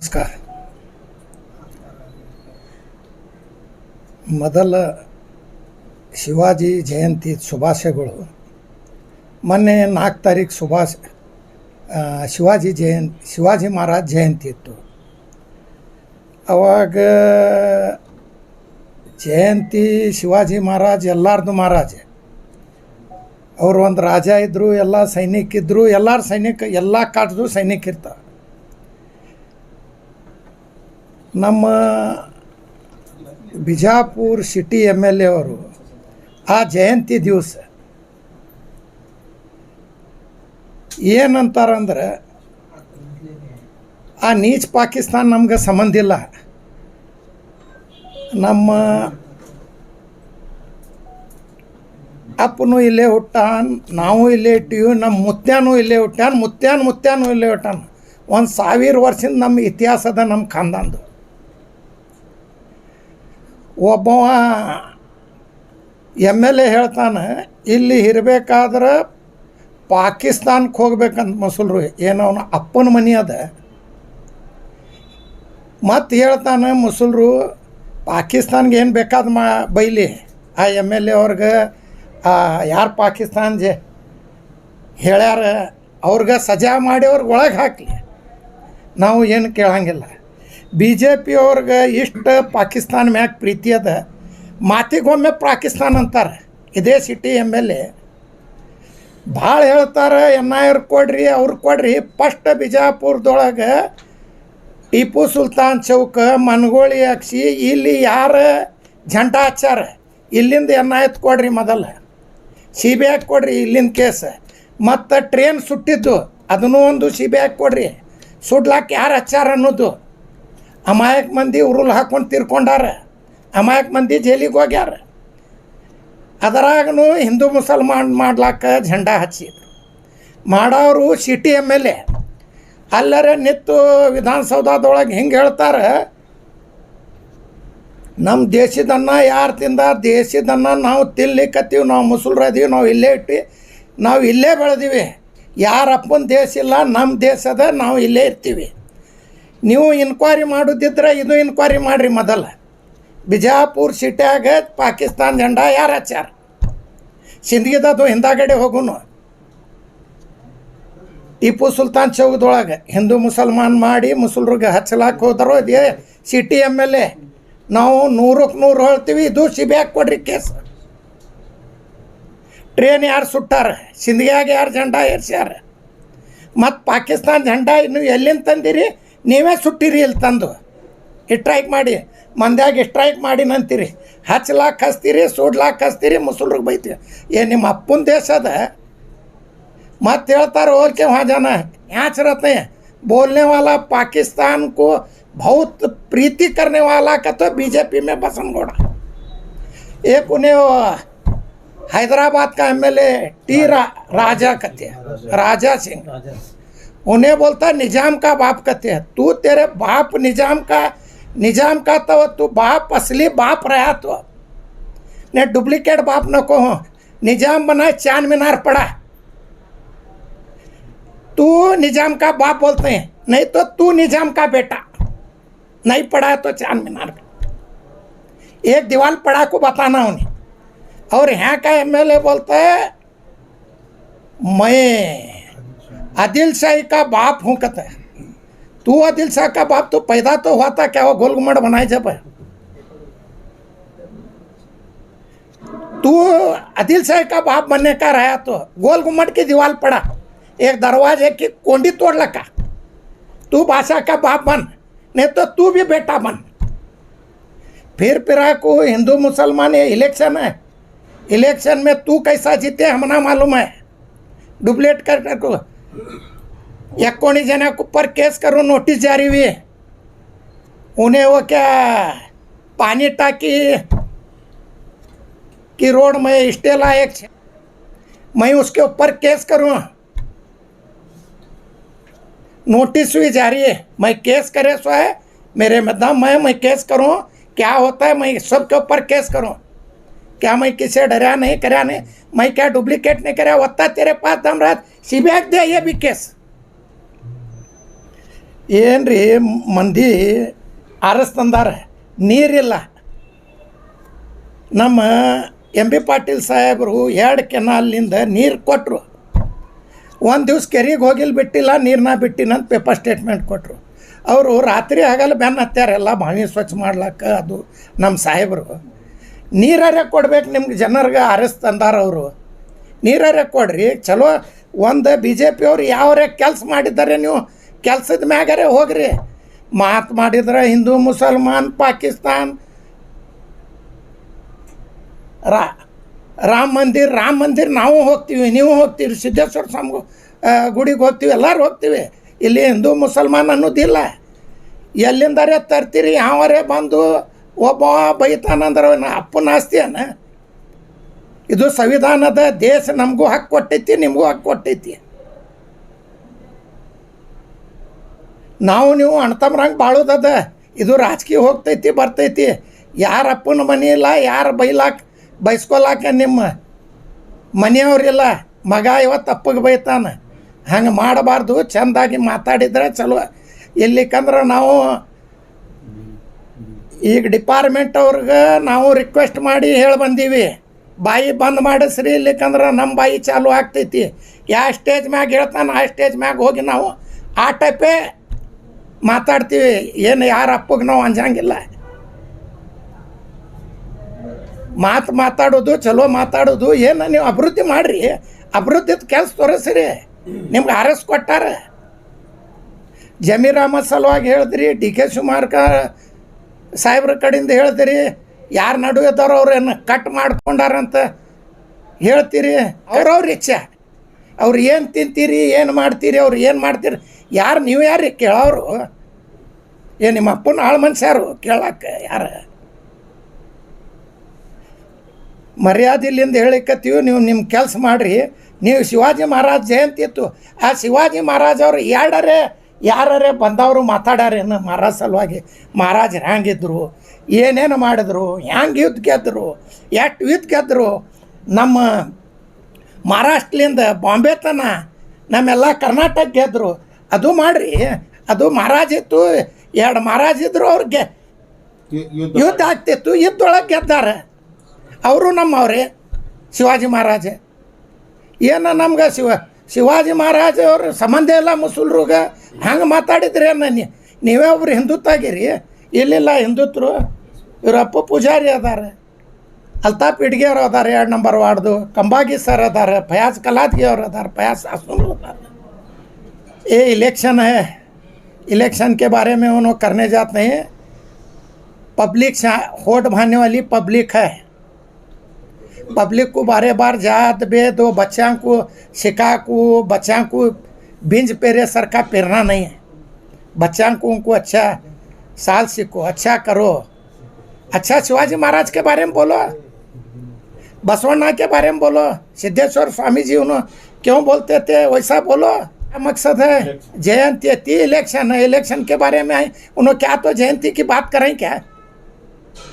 ನಮಸ್ಕಾರ. ಮೊದಲ ಶಿವಾಜಿ ಜಯಂತಿ ಶುಭಾಶಯಗಳು. ಮೊನ್ನೆ 4 ತಾರೀಕು ಶಿವಾಜಿ ಮಹಾರಾಜ್ ಜಯಂತಿ ಇತ್ತು. ಅವಾಗ ಜಯಂತಿ ಶಿವಾಜಿ ಮಹಾರಾಜ್ ಎಲ್ಲಾರ್ದು ಮಹಾರಾಜ. ಅವರು ಒಂದು ರಾಜ ಇದ್ದರು, ಎಲ್ಲ ಸೈನಿಕ ಇದ್ದರು, ಎಲ್ಲ ಕಾಟದ್ದು ಸೈನಿಕ ಇರ್ತಾರೆ. ನಮ್ಮ ಬಿಜಾಪುರ ಸಿಟಿ MLA ಅವರು ಆ ಜಯಂತಿ ದಿವಸ ಏನಂತಾರಂದ್ರೆ, ಆ ನೀಚ್ ಪಾಕಿಸ್ತಾನ ನಮ್ಗೆ ಸಂಬಂಧ ಇಲ್ಲ, ನಮ್ಮ ಅಪ್ಪನೂ ಇಲ್ಲೇ ಹುಟ್ಟಾನ, ನಾವು ಇಲ್ಲೇ ಇಟ್ಟಿವಿ, ನಮ್ಮ ಮುತ್ಯಾನೂ ಇಲ್ಲೇ ಹುಟ್ಟ್ಯಾನ, ಮುತ್ಯಾನೂ ಇಲ್ಲೇ ಹುಟ್ಟಾನ. 1000 ವರ್ಷದಿಂದ ನಮ್ಮ ಇತಿಹಾಸದ ನಮ್ಮ ಖಾನ್ದಾನ್ದು. ಒಬ್ಬವ MLA ಹೇಳ್ತಾನೆ, ಇಲ್ಲಿ ಇರಬೇಕಾದ್ರೆ ಪಾಕಿಸ್ತಾನಕ್ಕೆ ಹೋಗ್ಬೇಕಂತ ಮುಸಲ್ರು. ಏನೋ ಅವನ ಅಪ್ಪನ ಮನೆ ಅದ. ಮತ್ತು ಹೇಳ್ತಾನೆ ಮುಸಲ್ರು ಪಾಕಿಸ್ತಾನ್ಗೆ ಏನು ಬೇಕಾದ ಬೈಲಿ, ಆ MLA ಅವ್ರಿಗೆ ಯಾರು ಪಾಕಿಸ್ತಾನ ಹೇಳ್ಯಾರ ಅವ್ರಿಗೆ ಸಜಾ ಮಾಡಿ ಅವ್ರಿಗೆ ಒಳಗೆ ಹಾಕಲಿ, ನಾವು ಏನು ಕೇಳಂಗಿಲ್ಲ. BJP ಅವ್ರಿಗೆ ಇಷ್ಟು ಪಾಕಿಸ್ತಾನ ಮ್ಯಾಗ ಪ್ರೀತಿ ಅದ, ಮಾತಿಗೊಮ್ಮೆ ಪಾಕಿಸ್ತಾನ ಅಂತಾರೆ. ಇದೇ ಸಿಟಿ MLA ಭಾಳ ಹೇಳ್ತಾರೆ, NIR ಕೊಡ್ರಿ, ಅವ್ರು ಕೊಡ್ರಿ. ಫಸ್ಟ್ ಬಿಜಾಪುರದೊಳಗೆ ಟಿಪ್ಪು ಸುಲ್ತಾನ್ ಚೌಕ, ಮನಗೋಳಿ ಅಕ್ಷಿ, ಇಲ್ಲಿ ಯಾರು ಝಂಡಾ ಹಚ್ಚಾರ, ಇಲ್ಲಿಂದ NIA ಕೊಡ್ರಿ, ಮೊದಲು CBI ಕೊಡ್ರಿ ಇಲ್ಲಿಂದ ಕೇಸ್. ಮತ್ತು ಟ್ರೇನ್ ಸುಟ್ಟಿದ್ದು ಅದನ್ನೂ ಒಂದು CBI ಕೊಡ್ರಿ, ಸುಡ್ಲಾಕ ಯಾರು ಹಚ್ಚಾರ ಅನ್ನೋದು. ಅಮಾಯಕ ಮಂದಿ ಉರುಳು ಹಾಕ್ಕೊಂಡು ತೀರ್ಕೊಂಡಾರ, ಅಮಾಯಕ ಮಂದಿ ಜೈಲಿಗೆ ಹೋಗ್ಯಾರ. ಅದರಾಗೂ ಹಿಂದೂ ಮುಸಲ್ಮಾನ್ ಮಾಡ್ಲಾಕ ಝಂಡಾ ಹಚ್ಚಿದ್ರು. ಮಾಡೋರು ಸಿಟಿ MLA ಅಲ್ಲರೆ ನಿಂತು ವಿಧಾನಸೌಧದೊಳಗೆ ಹಿಂಗೆ ಹೇಳ್ತಾರೆ, ನಮ್ಮ ದೇಶದನ್ನ ಯಾರು ತಿಂದ, ದೇಶದನ್ನ ನಾವು ತಿನ್ಲಿಕ್ಕತ್ತೀವಿ, ನಾವು ಮುಸಲ್ರು ಅದೀವಿ, ನಾವು ಇಲ್ಲೇ ನಾವು ಇಲ್ಲೇ ಬೆಳೆದೀವಿ, ಯಾರಪ್ಪನ ದೇಶ ಇಲ್ಲ, ನಮ್ಮ ದೇಶದ, ನಾವು ಇಲ್ಲೇ ಇರ್ತೀವಿ. ನೀವು ಇನ್ಕ್ವೈರಿ ಮಾಡೋದಿದ್ರೆ ಇದು ಇನ್ಕ್ವೈರಿ ಮಾಡಿರಿ. ಮೊದಲು ಬಿಜಾಪುರ ಸಿಟ್ಯಾಗ ಪಾಕಿಸ್ತಾನ ಝಂಡಾ ಯಾರು ಹಚ್ಚಾರ, ಸಿಂದಗಿದದು ಹಿಂದಾಗಡೆ ಹೋಗುನು. ಟಿಪ್ಪು ಸುಲ್ತಾನ್ ಚೌಕದೊಳಗೆ ಹಿಂದೂ ಮುಸಲ್ಮಾನ್ ಮಾಡಿ ಮುಸಲ್ರಿಗೆ ಹಚ್ಚಲಾಕ ಹೋದರು. ಇದೇ ಸಿಟಿ MLA ನಾವು 100ಕ್ಕೆ 100 ಹೇಳ್ತೀವಿ, ಇದು CBI ಕೊಡ್ರಿ ಕೇಸ್. ಟ್ರೇನ್ ಯಾರು ಸುಟ್ಟಾರ, ಸಿಂದಗಿಯಾಗ ಯಾರು ಝಂಡಾ ಏರ್ಸ್ಯಾರ, ಮತ್ತು ಪಾಕಿಸ್ತಾನ ಝಂಡಾ ನೀವು ಎಲ್ಲಿಂದ ತಂದಿರಿ, ನೀವೇ ಸುಟ್ಟಿರಿ ಇಲ್ಲಿ ತಂದು ಸ್ಟ್ರೈಕ್ ಮಾಡಿ, ಮಂದ್ಯಾಗ ಸ್ಟ್ರೈಕ್ ಮಾಡಿ ನಂತೀರಿ, ಹಚ್ಲಾಕ ಹಚ್ತೀರಿ, ಸುಡ್ಲಾಕ ಹಚ್ತೀರಿ, ಮುಸಲ್ರಿಗೆ ಬೈತೀವಿ. ನಿಮ್ಮ ಅಪ್ಪನ ದೇಶ ಅದ. ಮತ್ತು ಹೇಳ್ತಾರೆ और के वहाँ जाना है, यहाँ से रहते हैं. बोलने वाला पाकिस्तान को बहुत प्रीति करने वाला का तो BJP में बसनगौड़ा. एक उन्हें हैदराबाद का MLA राजा कहते हैं, राजा सिंह, उन्हें बोलता निजाम का बाप कहते हैं. तू तेरे बाप निजाम का तो तू बाप असली बाप रहा, तो ने डुप्लीकेट बाप न को हो. निजाम बनाए, चांद मीनार पड़ा, तू निजाम का बाप बोलते हैं, नहीं तो तू निजाम का बेटा. नहीं पढ़ा तो चांद मीनार का एक दीवार पढ़ा को बताना उन्हें. और यहाँ का MLA बोलता है मैं आदिल शाही का बाप हूँ कहता है. तू आदिल शाह का बाप तो पैदा तो हुआ था क्या, वो गोल गुम्बद बनाए जब है. तू आदिल शाही का बाप बनने का रहा तो गोल गुम्बद की दीवार पड़ा, एक दरवाजे की कोंडी तोड़ लगा. तू बादशाह का बाप बन, नहीं तो तू भी बेटा बन. फिर को हिंदू मुसलमान ये इलेक्शन है, इलेक्शन में तू कैसा जीते हमना मालूम है. डुप्लीकेट कर को 19 जना के ऊपर केस करो, नोटिस जारी हुई है. उन्हें वो क्या पानी टाकी की रोड में स्टे लायक, मैं उसके ऊपर केस करूँ, नोटिस भी जारी है. मैं केस करे सो है, मेरे में दम है, मैं केस करूँ. क्या होता है, मैं सबके ऊपर केस करूँ. क्या मैं किसे डरा नहीं, करा नहीं, मैं क्या डुप्लीकेट नहीं करा. होता तेरे पास दम रहा, CBI दे ये भी केस. ಏನು ರೀ ಮಂದಿ ಆರಿಸ್ತಂದಾರ ನೀರಿಲ್ಲ. ನಮ್ಮ ಎಂ ಬಿ ಪಾಟೀಲ್ ಸಾಹೇಬರು 2 ಕೆನಾಲ್ನಿಂದ ನೀರು ಕೊಟ್ಟರು. ಒಂದು ದಿವ್ಸ ಕೆರೆಗೆ ಹೋಗಿಲ್ಲ ಬಿಟ್ಟಿಲ್ಲ, ನೀರನ್ನ ಬಿಟ್ಟಿನಂತ ಪೇಪರ್ ಸ್ಟೇಟ್ಮೆಂಟ್ ಕೊಟ್ಟರು. ಅವರು ರಾತ್ರಿ ಆಗಲ್ಲ ಬೆನ್ನ ಹತ್ಯಾರ ಎಲ್ಲ ಬಾವಿ ಸ್ವಚ್ಛ ಮಾಡ್ಲಾಕ. ಅದು ನಮ್ಮ ಸಾಹೇಬರು ನೀರೇ ಕೊಡ್ಬೇಕು ನಿಮ್ಗೆ, ಜನರಿಗೆ ಆರಿಸ್ತಂದಾರ ಅವರು. ನೀರೇ ಕೊಡ್ರಿ ಚಲೋ. ಒಂದು ಬಿ ಜೆ ಪಿಯವ್ರು ಯಾವ್ರೆ ಕೆಲಸ ಮಾಡಿದ್ದಾರೆ, ನೀವು ಕೆಲಸದ ಮ್ಯಾಗಾರೆ ಹೋಗ್ರಿ. ಮಾತು ಮಾಡಿದ್ರೆ ಹಿಂದೂ ಮುಸಲ್ಮಾನ್ ಪಾಕಿಸ್ತಾನ್ ರಾಮ ಮಂದಿರ ನಾವು ಹೋಗ್ತೀವಿ, ನೀವು ಹೋಗ್ತೀವಿ, ಸಿದ್ದೇಶ್ವರ ಸ್ವಾಮಿ ಗುಡಿಗೆ ಹೋಗ್ತೀವಿ, ಎಲ್ಲರೂ ಹೋಗ್ತೀವಿ. ಇಲ್ಲಿ ಹಿಂದೂ ಮುಸಲ್ಮಾನ್ ಅನ್ನೋದಿಲ್ಲ. ಎಲ್ಲಿಂದಾರೆ ತರ್ತೀರಿ, ಯಾವರೇ ಬಂದು ಒಬ್ಬ ಬೈತಾನಂದ್ರೆ ಅಪ್ಪನ ಆಸ್ತಿಯನ್ನ. ಇದು ಸಂವಿಧಾನದ ದೇಶ, ನಮಗೂ ಹಕ್ಕು ಕೊಟ್ಟೈತಿ, ನಿಮಗೂ ಹಕ್ಕು ಕೊಟ್ಟೈತಿ. ನಾವು ನೀವು ಅಣ್ತಮ್ರಂಗೆ ಬಾಳೋದದ. ಇದು ರಾಜಕೀಯ ಹೋಗ್ತೈತಿ ಬರ್ತೈತಿ. ಯಾರ ಅಪ್ಪನ ಮನೆ ಇಲ್ಲ, ಯಾರು ಬೈಸ್ಕೊಲಾಕ ನಿಮ್ಮ ಮನೆಯವ್ರಿಲ್ಲ. ಮಗ ಇವತ್ತು ಅಪ್ಪಗೆ ಬೈತಾನೆ. ಹಂಗೆ ಮಾಡಬಾರ್ದು. ಚೆಂದಾಗಿ ಮಾತಾಡಿದ್ರೆ ಚಲೋ. ಇಲ್ಲಿಕಂದ್ರೆ ನಾವು ಈಗ ಡಿಪಾರ್ಟ್ಮೆಂಟ್ ಅವ್ರಿಗೆ ನಾವು ರಿಕ್ವೆಸ್ಟ್ ಮಾಡಿ ಹೇಳಿ ಬಂದೀವಿ, ಬಾಯಿ ಬಂದ್ ಮಾಡಿಸ್ರಿ. ಇಲ್ಲಿಕಂದ್ರೆ ನಮ್ಮ ಬಾಯಿ ಚಾಲು ಆಗ್ತೈತಿ. ಯಾವ ಸ್ಟೇಜ್ ಮ್ಯಾಗ ಹೇಳ್ತಾನೆ ಆ ಸ್ಟೇಜ್ ಮ್ಯಾಗ ಹೋಗಿ ನಾವು ಆ ಟೈಪೇ ಮಾತಾಡ್ತೀವಿ. ಏನು ಯಾರ ಅಪ್ಪಗೆ ನಾವು ಅಂಜಂಗಿಲ್ಲ. ಮಾತಾಡೋದು ಚಲೋ ಮಾತಾಡೋದು. ಏನು ನೀವು ಅಭಿವೃದ್ಧಿ ಮಾಡಿರಿ, ಅಭಿವೃದ್ಧಿದ ಕೆಲಸ ತೋರಿಸ್ರಿ. ನಿಮ್ಗೆ ಆರಸ್ ಕೊಟ್ಟಾರ. ಜಮೀರ್ ಅಹಮದ್ ಸಲುವಾಗಿ ಹೇಳಿದ್ರಿ, ಡಿ ಕೆ ಶಿವಕುಮಾರ್ ಸಾಹೇಬ್ರ ಕಡೆಯಿಂದ ಹೇಳಿದ್ರಿ. ಯಾರು ನಡುವೆ ಇದ್ದವ್ರು ಅವ್ರೇನು ಕಟ್ ಮಾಡ್ಕೊಂಡಾರಂತ ಹೇಳ್ತೀರಿ. ಅವ್ರವ್ರ ಇಚ್ಛೆ. ಅವ್ರು ಏನು ತಿಂತೀರಿ, ಏನು ಮಾಡ್ತೀರಿ, ಅವ್ರು ಏನು ಮಾಡ್ತೀರಿ, ಯಾರು ನೀವು ಯಾರು ಕೇಳೋರು? ನಿಮ್ಮ ಅಪ್ಪನ ಆಳು ಮನುಷ್ಯರು ಕೇಳಕ್ಕೆ ಯಾರು? ಮರ್ಯಾದೆಲಿಂದ ಹೇಳಿಕತ್ತೀವಿ. ನೀವು ನಿಮ್ಮ ಕೆಲಸ ಮಾಡಿರಿ. ನೀವು ಶಿವಾಜಿ ಮಹಾರಾಜ್ ಜಯಂತಿ ಇತ್ತು, ಆ ಶಿವಾಜಿ ಮಹಾರಾಜ್ ಅವರು ಯಾರೇ ಬಂದವರು ಮಾತಾಡ್ಯಾರೇನು ಮಹಾರಾಜ್ ಸಲುವಾಗಿ? ಮಹಾರಾಜರು ಹ್ಯಾಂಗಿದ್ರು, ಏನೇನು ಮಾಡಿದ್ರು, ಹ್ಯಾಂಗೆ ಯುದ್ಧ ಗೆದ್ದರು, ಎಷ್ಟು ಯುದ್ಧ ಗೆದ್ದರು. ನಮ್ಮ ಮಹಾರಾಷ್ಟ್ರಲಿಂದ ಬಾಂಬೆ ತನ ನಮ್ಮೆಲ್ಲ ಕರ್ನಾಟಕ ಗೆದ್ದರು. ಅದು ಮಾಡಿರಿ. ಅದು ಮಹಾರಾಜ್ ಇತ್ತು, 2 ಮಹಾರಾಜ್ ಇದ್ರು. ಅವ್ರಿಗೆ ಯುದ್ಧ ಆಗ್ತಿತ್ತು, ಯುದ್ಧೊಳಗೆ ಗೆದ್ದಾರೆ. ಅವರು ನಮ್ಮವ್ರೆ ಶಿವಾಜಿ ಮಹಾರಾಜ. ಏನು ನಮ್ಗೆ ಶಿವಾಜಿ ಮಹಾರಾಜ ಅವ್ರ ಸಂಬಂಧ ಇಲ್ಲ ಮುಸಲ್ರಿಗೆ. ಹಂಗೆ ಮಾತಾಡಿದ್ರಿ ನೀವೇ ಒಬ್ರು ಹಿಂದುತ್ವ ಆಗಿರಿ. ಇಲ್ಲಿಲ್ಲ ಹಿಂದುತ್ವರು. ಇವರಪ್ಪ ಪೂಜಾರಿ ಅದಾರ, ಅಲ್ತಾಫ್ ಇಡ್ಗಿಯವ್ರು ಅದಾರೆ 2 ನಂಬರ್ ವಾರ್ಡ್ದು, ಕಂಬಾಗಿ ಸರ್ ಅದಾರ, ಫಯಾಜ್ ಕಲಾದ್ಗಿ ಅವ್ರು ಅದಾರ, फयाज आसुन अदार. ये इलेक्शन है, इलेक्शन के बारे में उन्होंने करने जाते नहीं. पब्लिक वोट मानने वाली पब्लिक है. पब्लिक को बारे बार जात भेद दो, बच्चों को शिका को, बच्चों को बिंज पेरे सर का पेरना नहीं है. बच्चों को उनको अच्छा साल सीखो, अच्छा करो. अच्छा शिवाजी महाराज के बारे में बोलो, बसवन्ना के बारे में बोलो, सिद्धेश्वर स्वामी जी उन्होंने क्यों बोलते थे वैसा बोलो. मकसद है जयंती थी, इलेक्शन है, इलेक्शन के बारे में उन्होंने क्या तो जयंती की बात करें क्या?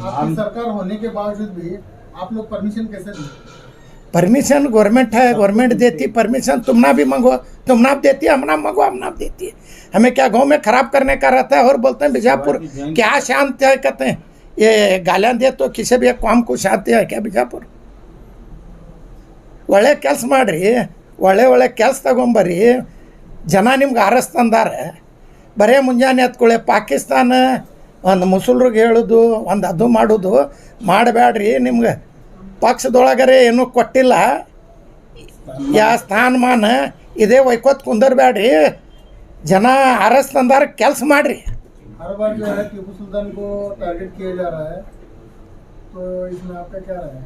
आपकी सरकार होने के बावजूद भी आप लोग परमिशन कैसे दें? परमिशन गवर्नमेंट है, गवर्नमेंट देती परमिशन. तुम ना भी मंगो, तुम ना देती, हम ना मंगो, हम ना देती. हमें क्या गांव में खराब करने का रहता है? और बोलते हैं बीजापुर क्या शांत है, कहते हैं ये गालियाँ दे तो किसी भी काम को शांति है क्या बीजापुर? ಒಳ್ಳೆ ಕೆಲಸ ಮಾಡಿರಿ, ಒಳ್ಳೆ ಕೆಲಸ ತಗೊಂಬರ್ರಿ. ಜನ ನಿಮ್ಗೆ ಆರಿಸ್ತಂದಾರೆ. ಬರೇ ಮುಂಜಾನೆ ಎತ್ಕೊಳ್ಳಿ ಪಾಕಿಸ್ತಾನ ಒಂದು ಮುಸಲ್ರಿಗೆ ಹೇಳೋದು, ಒಂದು ಅದು ಮಾಡೋದು ಮಾಡಬೇಡ್ರಿ. ನಿಮ್ಗೆ ಪಕ್ಷದೊಳಗರೆ ಏನೂ ಕೊಟ್ಟಿಲ್ಲ, ಯಾವ ಸ್ಥಾನಮಾನ ಇದೇ ಒಯ್ಕೋತ ಕುಂದರ್ಬೇಡ್ರಿ. ಜನ ಆರಿಸ್ತಂದಾರ, ಕೆಲಸ ಮಾಡಿರಿ. हर बार जो है टीपू सुल्तान को टारगेट किया जा रहा है, तो इसमें आपका क्या राय है?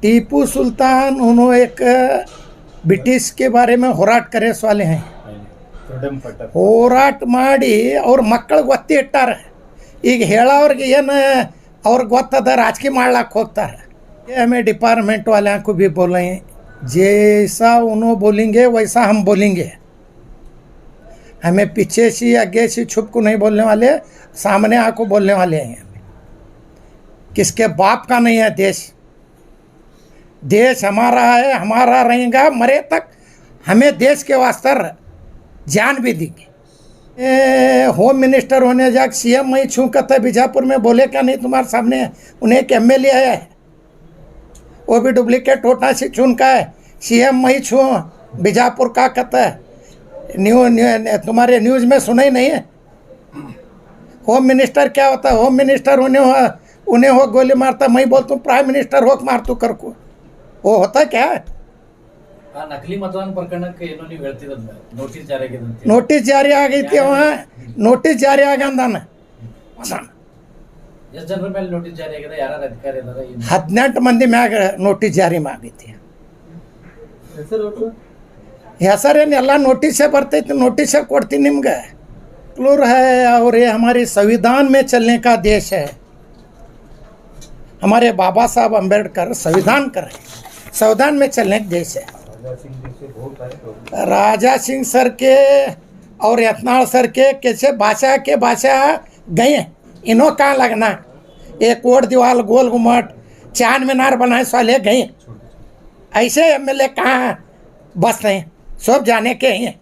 टीपू सुल्तान उन्होंने एक ब्रिटिश के बारे में ಹೋರಾಟ ಕರೆಸ್ वाले हैं. ಹೋರಾಟ ಮಾಡಿ ಅವ್ರ ಮಕ್ಕಳಿಗೆ ಒತ್ತಿ ಇಟ್ಟಾರೆ. ಈಗ ಹೇಳೋರಿಗೆ ಏನು ಅವ್ರಿಗೆ ಗೊತ್ತದ, ರಾಜಕೀಯ ಮಾಡ್ಲಾಕ್ಕೆ ಹೋಗ್ತಾರೆ. हमें डिपार्टमेंट वालों को भी बोले, जैसा उन्होंने बोलेंगे वैसा हम बोलेंगे. हमें पीछे से आगे से छुप को नहीं बोलने वाले, सामने आको बोलने वाले हैं. किसके बाप का नहीं है देश. देश हमारा है, हमारा रहेगा मरे तक. हमें देश के वास्ते जान भी देंगे. होम मिनिस्टर होने जाके सीएम मैं छू कहता बीजापुर में बोले क्या नहीं तुम्हारे सामने, उन्हें एक एमएलए है वो भी डुप्लीकेट होटा से चुन का है, सीएम मैं छू बीजापुर का कहता है, तुम्हारे न्यूज़ में सुना ही नहीं है। होम मिनिस्टर क्या होता है, होम मिनिस्टर उन्हें हो गोली मारता, मैं बोलता हूँ प्राइम मिनिस्टर हो मार तू कर को, वो होता क्या है। ಆ ನಕಲಿ ಮತದಾನ ಪ್ರಕರಣಕ್ಕೆ ಏನೋ ನೀವು ಹೇಳ್ತಿದ್ರಲ್ಲ, ನೋಟಿಸ್ ಜಾರಿ ಆಗಿದೆ ಅಂತ. ನೋಟಿಸ್ ಜಾರಿ ಆಗೈತಿ, ಅವ ನೋಟಿಸ್ ಜಾರಿ ಆಗಂದಾನ. ಎಷ್ಟು ಜನರ ಮೇಲೆ ನೋಟಿಸ್ ಜಾರಿ ಆಗಿದೆ, ಯಾರು ಅಧಿಕಾರಿ ಇದಾರೆ? 18 ಮಂದಿ ಮ್ಯಾಗ ನೋಟಿಸ್ ಜಾರಿ ಆಗೈತಿ. ಹೆಸರೇನು ಎಲ್ಲ ನೋಟಿಸೇ ಬರ್ತೈತಿ, ನೋಟಿಸೇ ಕೊಡ್ತೀನಿ निम्गे क्लूर है। और ये हमारे संविधान में चलने का देश है, हमारे बाबा साहब अम्बेडकर संविधान कर रहे, संविधान में चलने का देश है। राजा सिंह सर के और यत्नाल सर के कैसे बादशाह गए, इन्हों कहाँ लगना, एक कोट दीवाल गोल गुम्मट चांद मीनार बनाए साले गए, ऐसे एमएलए कहाँ बस रहे, सब जाने के हैं।